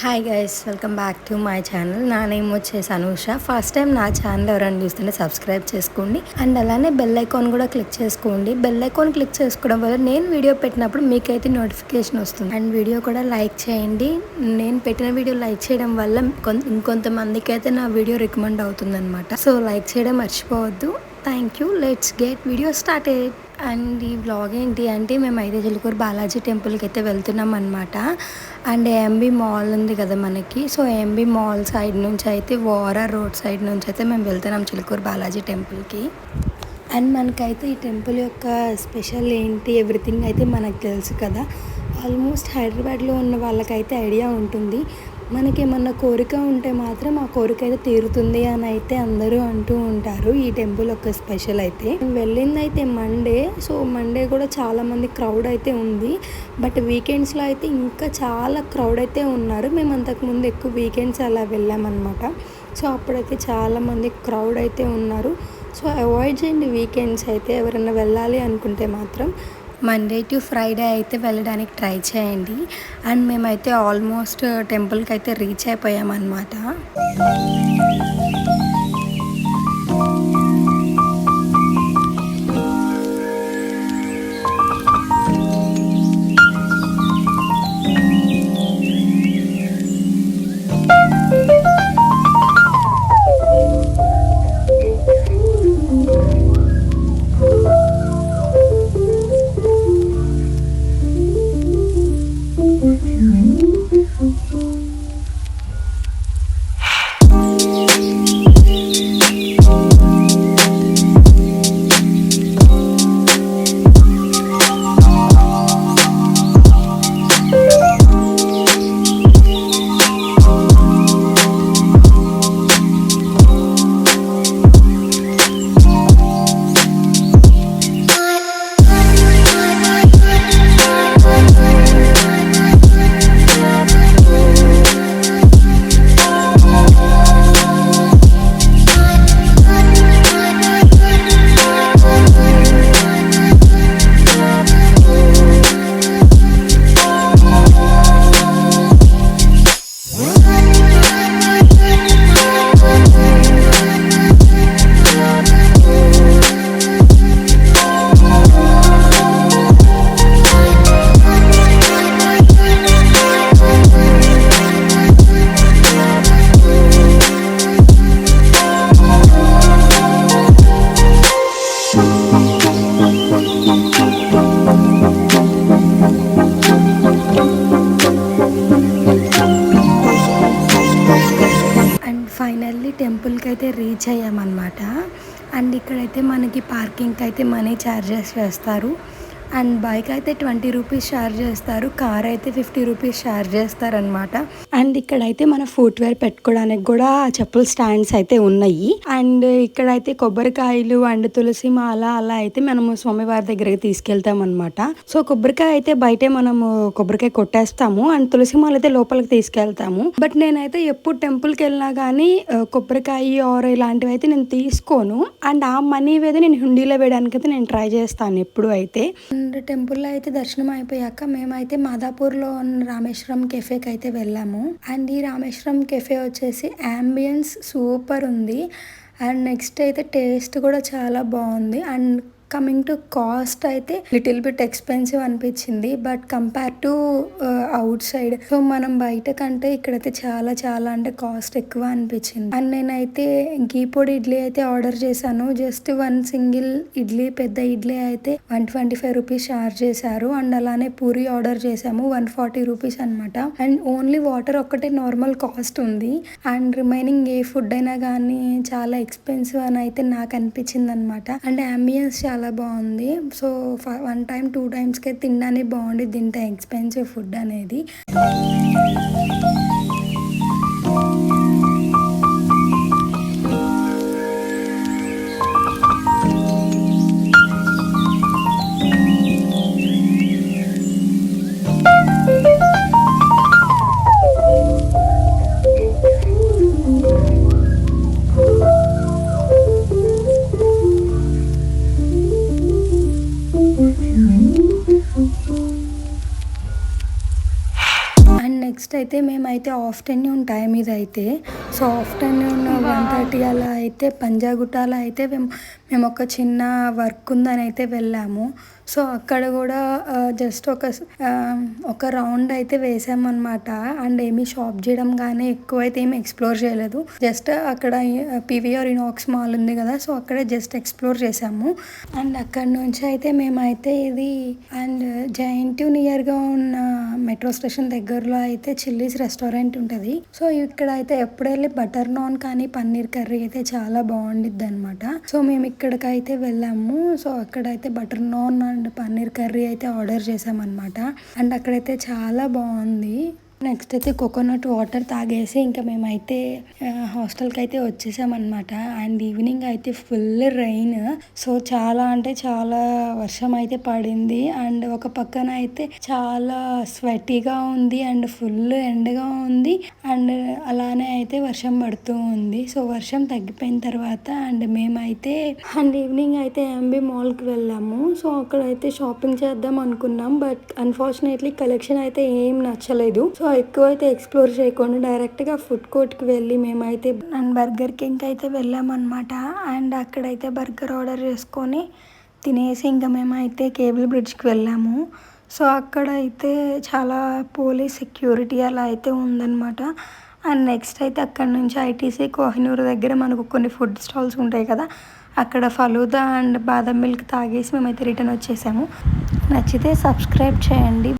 Hi guys, welcome back to my channel. నా name వచ్చేసి Anusha. First time నా channel ఎవరైనా చూస్తుంటే సబ్స్క్రైబ్ చేసుకోండి అండ్ అలానే బెల్ ఐకాన్ కూడా క్లిక్ చేసుకోండి. బెల్ ఐకాన్ క్లిక్ చేసుకోవడం వల్ల నేను వీడియో పెట్టినప్పుడు మీకైతే నోటిఫికేషన్ వస్తుంది. అండ్ వీడియో కూడా లైక్ చేయండి. నేను పెట్టిన వీడియో లైక్ చేయడం వల్ల ఇంకొంతమందికి అయితే నా వీడియో రికమెండ్ అవుతుంది అనమాట. సో లైక్ చేయడం మర్చిపోవద్దు. Thank you. Let's get video started. And ఈ వ్లాగ్ ఏంటి అంటే మేము అయితే చిలుకూరు బాలాజీ టెంపుల్కి అయితే వెళ్తున్నాం అనమాట. అండ్ ఏఎంబి మాల్ ఉంది కదా మనకి. సో ఏఎంబి మాల్ సైడ్ నుంచి అయితే వారా రోడ్ సైడ్ నుంచి అయితే మేము వెళ్తున్నాం చిలుకూరు బాలాజీ టెంపుల్కి. అండ్ మనకైతే ఈ టెంపుల్ యొక్క స్పెషల్ ఏంటి ఎవ్రీథింగ్ అయితే మనకు తెలుసు కదా. ఆల్మోస్ట్ హైదరాబాద్లో ఉన్న వాళ్ళకైతే ఐడియా ఉంటుంది. మనకేమన్నా కోరిక ఉంటే మాత్రం ఆ కోరిక అయితే తీరుతుంది అని అయితే అందరూ అంటూ ఉంటారు. ఈ టెంపుల్ ఒక స్పెషల్ అయితే వెళ్ళింది అయితే మండే. సో మండే కూడా చాలామంది క్రౌడ్ అయితే ఉంది. బట్ వీకెండ్స్లో అయితే ఇంకా చాలా క్రౌడ్ అయితే ఉన్నారు. మేము అంతకుముందు ఎక్కువ వీకెండ్స్ అలా వెళ్ళామన్నమాట. సో అప్పుడైతే చాలామంది క్రౌడ్ అయితే ఉన్నారు. సో అవాయిడ్ చేయండి వీకెండ్స్ అయితే. ఎవరైనా వెళ్ళాలి అనుకుంటే మాత్రం మండే టు ఫ్రైడే అయితే వెళ్ళడానికి ట్రై చేయండి. అండ్ మేమైతే ఆల్మోస్ట్ టెంపుల్కి అయితే రీచ్ అయిపోయామన్నమాట. ఫైనల్లీ టెంపుల్కి అయితే రీచ్ అయ్యామన్నమాట. అండ్ ఇక్కడైతే మనకి పార్కింగ్కి అయితే మనీ ఛార్జెస్ వేస్తారు. అండ్ బైక్ అయితే 20 రూపీస్ ఛార్జ్ చేస్తారు. కార్ అయితే 50 రూపీస్ ఛార్జ్ చేస్తారనమాట. అండ్ ఇక్కడైతే మన ఫుట్వేర్ పెట్టుకోవడానికి కూడా చెప్పుల స్టాండ్స్ అయితే ఉన్నాయి. అండ్ ఇక్కడైతే కొబ్బరికాయలు అండ్ తులసి మాల అలా అయితే మనము స్వామివారి దగ్గరికి తీసుకెళ్తాం అనమాట. సో కొబ్బరికాయ అయితే బయటే మనము కొబ్బరికాయ కొట్టేస్తాము. అండ్ తులసి మాల అయితే లోపలికి తీసుకెళ్తాము. బట్ నేనైతే ఎప్పుడు టెంపుల్కి వెళ్ళినా కానీ కొబ్బరికాయ ఆర్ ఇలాంటివి అయితే నేను తీసుకోను. అండ్ ఆ మనీ అయితే నేను హుండీలో వేయడానికి అయితే నేను ట్రై చేస్తాను ఎప్పుడు అయితే. అండ్ టెంపుల్లో అయితే దర్శనం అయిపోయాక మేమైతే మాదాపూర్లో ఉన్న రామేశ్వరం కెఫేకి అయితే వెళ్ళాము. అండ్ ఈ రామేశ్వరం కెఫే వచ్చేసి యాంబియన్స్ సూపర్ ఉంది. అండ్ నెక్స్ట్ అయితే టేస్ట్ కూడా చాలా బాగుంది. అండ్ కమింగ్ టు కాస్ట్ అయితే లిటిల్ బిట్ ఎక్స్పెన్సివ్ అనిపించింది. But compare to out side, so మనం బయట కంటే ఇక్కడైతే చాలా చాలా అంటే కాస్ట్ ఎక్కువ అనిపించింది. అండ్ నేనైతే గీ పొడి ఇడ్లీ అయితే ఆర్డర్ చేశాను. జస్ట్ 1 సింగిల్ ఇడ్లీ, పెద్ద ఇడ్లీ అయితే 125 రూపీస్ ఛార్జ్ చేశారు. అండ్ అలానే పూరి ఆర్డర్ చేసాము 140 రూపీస్ అనమాట. అండ్ ఓన్లీ వాటర్ ఒక్కటే నార్మల్ కాస్ట్ ఉంది. అండ్ రిమైనింగ్ ఏ ఫుడ్ అయినా కానీ చాలా ఎక్స్పెన్సివ్ అని అయితే నాకు అనిపించింది అనమాట. అండ్ అంబియన్స్ చాలా బాగుంది. సో 1 టైం 2 టైమ్స్కే తినడానికి బాగుంది ఇంత ఎక్స్పెన్సివ్ ఫుడ్ అనేది. అయితే మేమైతే ఆఫ్టర్నూన్ టైం ఇదైతే. సో ఆఫ్టర్నూన్ 1:30 అలా అయితే పంజాగుట్టలో అయితే మేము ఒక చిన్న వర్క్ ఉందని అయితే వెళ్ళాము. సో అక్కడ కూడా జస్ట్ ఒక రౌండ్ అయితే వేసామన్నమాట. అండ్ ఏమీ షాప్ చేయడం కానీ ఎక్కువైతే ఏమి ఎక్స్ప్లోర్ చేయలేదు. జస్ట్ అక్కడ పీవీఆర్ ఇనాక్స్ మాల్ ఉంది కదా, సో అక్కడే జస్ట్ ఎక్స్ప్లోర్ చేసాము. అండ్ అక్కడ నుంచి అయితే మేమైతే ఇది అండ్ జైంట్ నియర్గా ఉన్న మెట్రో స్టేషన్ దగ్గరలో అయితే చిల్లీస్ రెస్టారెంట్ ఉంటుంది. సో ఇక్కడ అయితే ఎప్పుడు వెళ్ళి బటర్ నాన్ కానీ పన్నీర్ కర్రీ అయితే చాలా బాగుండిద్ది అనమాట. సో మేము ఇక్కడికైతే వెళ్ళాము. సో అక్కడైతే butter non and paneer curry అయితే ఆర్డర్ చేసామన్నమాట. అండ్ అక్కడైతే చాలా బాగుంది. నెక్స్ట్ అయితే కోకోనట్ వాటర్ తాగేసి ఇంకా మేమైతే హాస్టల్కి అయితే వచ్చేసామన్నమాట. అండ్ ఈవినింగ్ అయితే ఫుల్ రెయిన్. సో చాలా అంటే చాలా వర్షం అయితే పడింది. అండ్ ఒక పక్కన అయితే చాలా స్వెటీగా ఉంది అండ్ ఫుల్ ఎండగా ఉంది. అండ్ అలానే అయితే వర్షం పడుతూ ఉంది. సో వర్షం తగ్గిపోయిన తర్వాత మేమైతే ఈవినింగ్ అయితే ఎంబీ మాల్కి వెళ్ళాము. సో అక్కడైతే షాపింగ్ చేద్దాం అనుకున్నాం. బట్ అన్ఫార్చునేట్లీ కలెక్షన్ అయితే ఏం నచ్చలేదు. సో ఎక్కువ అయితే ఎక్స్ప్లోర్ చేయకుండా డైరెక్ట్గా ఫుడ్ కోర్ట్కి వెళ్ళి మేమైతే బర్గర్ కింగ్ అయితే వెళ్ళామన్నమాట. అండ్ అక్కడైతే బర్గర్ ఆర్డర్ చేసుకొని తినేసి ఇంకా మేమైతే కేబుల్ బ్రిడ్జ్కి వెళ్ళాము. సో అక్కడైతే చాలా పోలీస్ సెక్యూరిటీ అలా అయితే ఉందన్నమాట. అండ్ నెక్స్ట్ అయితే అక్కడ నుంచి ఐటీసీ కోహినూర్ దగ్గర మనకు కొన్ని ఫుడ్ స్టాల్స్ ఉంటాయి కదా, అక్కడ ఫలూదా అండ్ బాదం మిల్క్ తాగేసి మేమైతే రిటర్న్ వచ్చేసాము. నచ్చితే సబ్స్క్రైబ్ చేయండి.